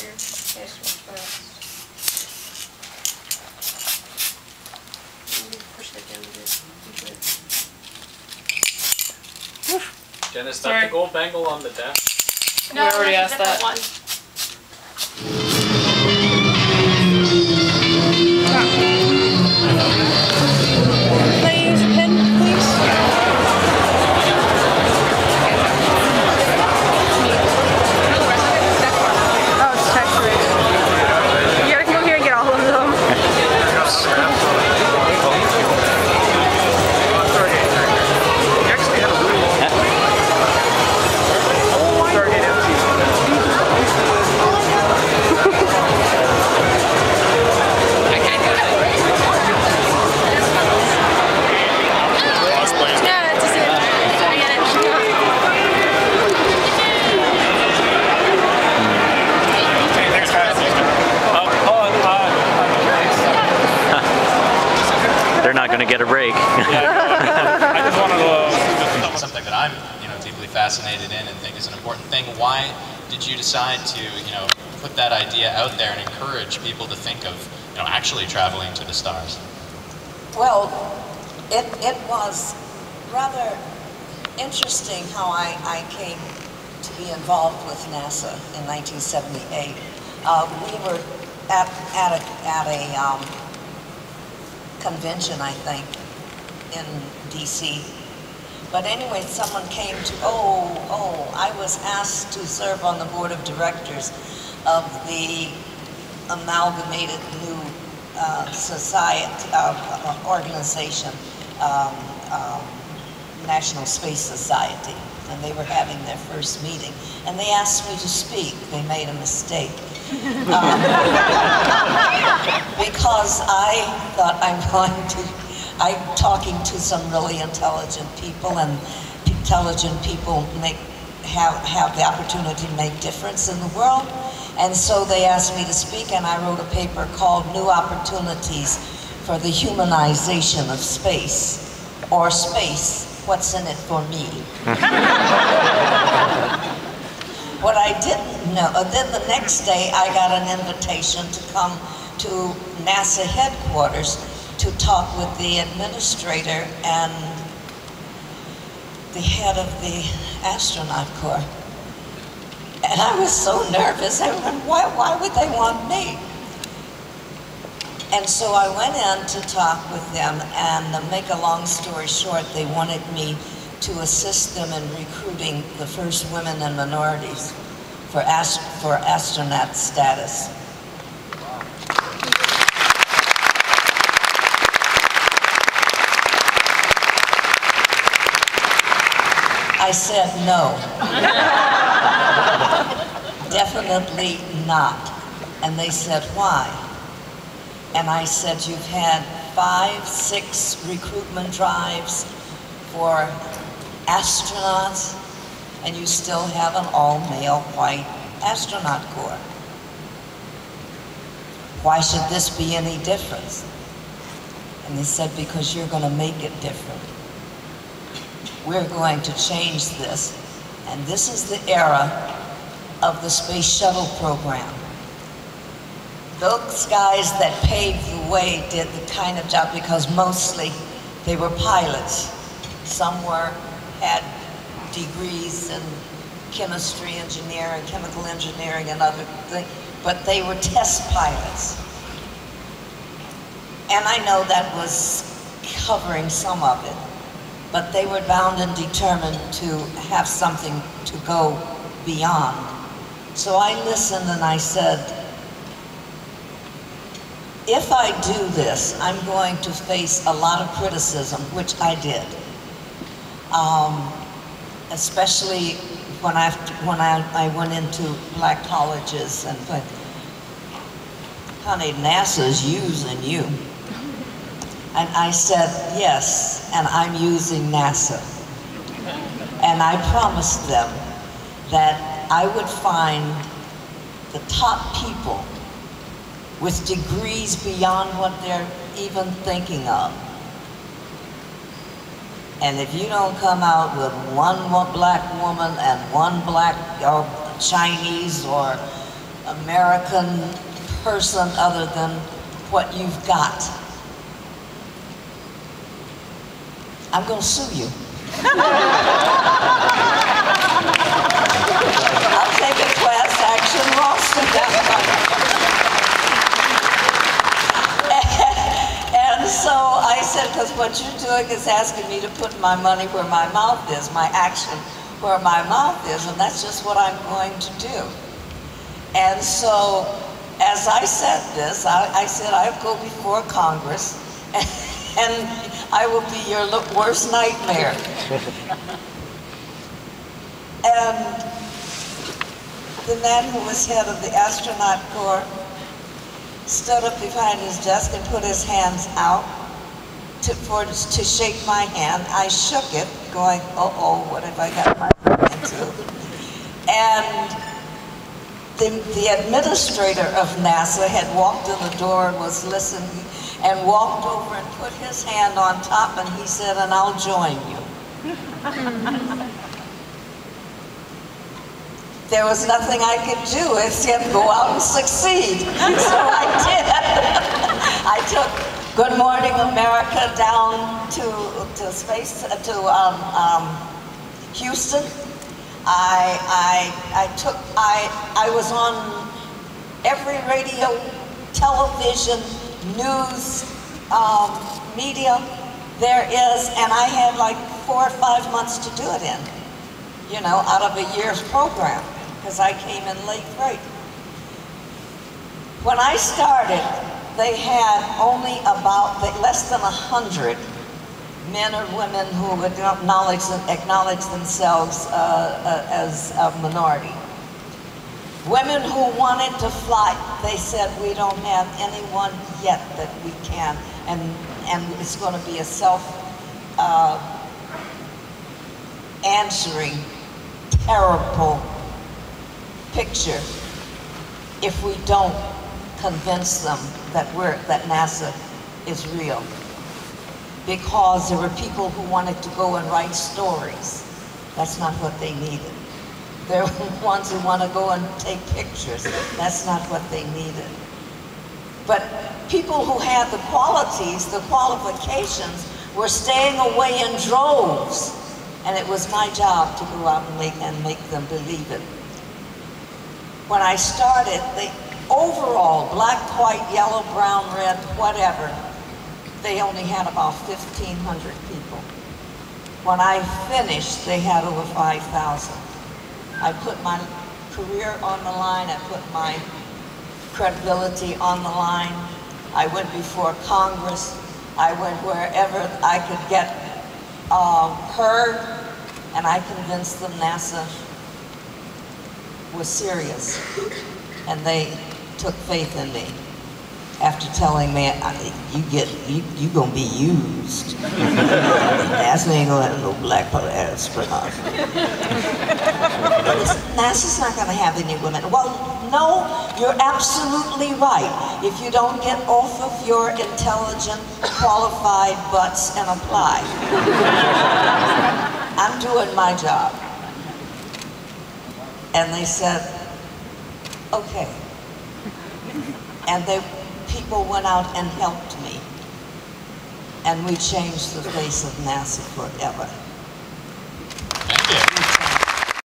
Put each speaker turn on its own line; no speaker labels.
here. Yes, push that down a bit.
Jen, is that the gold bangle on the desk?
No, we already asked that. One. Can I use a pen, please? Oh, it's textured. You gotta come here and get all of them.
Going to get a break.
I just wanted to
something that I'm, deeply fascinated in and think is an important thing. Why did you decide to, put that idea out there and encourage people to think of, actually traveling to the stars?
Well, it was rather interesting how I came to be involved with NASA in 1978. We were at a convention, I think, in DC. But anyway, someone came to, I was asked to serve on the board of directors of the amalgamated new society, organization, National Space Society. And they were having their first meeting. And they asked me to speak. They made a mistake. Because I thought I'm talking to some really intelligent people, and intelligent people have the opportunity to make difference in the world. And so they asked me to speak, and I wrote a paper called New Opportunities for the Humanization of Space, or Space, What's in It for Me? What I didn't know, then the next day I got an invitation to come to NASA headquarters to talk with the administrator and the head of the astronaut corps. And I was so nervous. I went, why would they want me? And so I went in to talk with them, and to make a long story short, they wanted me to assist them in recruiting the first women and minorities for astronaut status. I said no. Definitely not. And they said, why? And I said, you've had 5, 6 recruitment drives for astronauts, and you still have an all-male white astronaut corps. Why should this be any different? And they said, because you're going to make it different. We're going to change this, and this is the era of the Space Shuttle program. Those guys that paved the way did the kind of job, because mostly they were pilots. Some had degrees in chemistry engineering, chemical engineering, and other things, but they were test pilots. And I know that was covering some of it, but they were bound and determined to have something to go beyond. So I listened and I said, if I do this, I'm going to face a lot of criticism, which I did. Especially when I went into black colleges and went, honey, NASA's using you. And I said, yes, and I'm using NASA. And I promised them that I would find the top people with degrees beyond what they're even thinking of. And if you don't come out with one black woman and one black or Chinese or American person other than what you've got. I'm going to sue you. I'll take a class action lawsuit. And so I said, because what you're doing is asking me to put my money where my mouth is, my action where my mouth is, and that's just what I'm going to do. And so, as I said this, I said I'll go before Congress, and I will be your worst nightmare. And the man who was head of the astronaut corps stood up behind his desk and put his hands out to shake my hand. I shook it, going, uh-oh, what have I got myself into? And the administrator of NASA had walked in the door and was listening, and walked over and put his hand on top, and he said, and I'll join you. There was nothing I could do except go out and succeed. So I did. I took Good Morning America down to Houston. I was on every radio, television, news, media there is, and I had like 4 or 5 months to do it in, you know, out of a year's program, because I came in late break. When I started, they had only about less than 100 men or women who would acknowledge themselves as a minority. Women who wanted to fly, they said, we don't have anyone yet that we can, and it's going to be a self-answering, terrible picture if we don't convince them that NASA is real. Because there were people who wanted to go and write stories. That's not what they needed. There were ones who want to go and take pictures. That's not what they needed. But people who had the qualities, the qualifications, were staying away in droves. And it was my job to go out and make them believe it. When I started, overall, black, white, yellow, brown, red, whatever, they only had about 1,500 people. When I finished, they had over 5,000. I put my career on the line, I put my credibility on the line. I went before Congress, I went wherever I could get heard, and I convinced them NASA was serious, and they took faith in me. After telling me, you gonna be used. NASA ain't gonna have no black astronauts. NASA's not gonna have any women. Well, no, you're absolutely right. If you don't get off of your intelligent, qualified butts and apply. I'm doing my job. And they said, okay. And people went out and helped me. And we changed the face of NASA forever.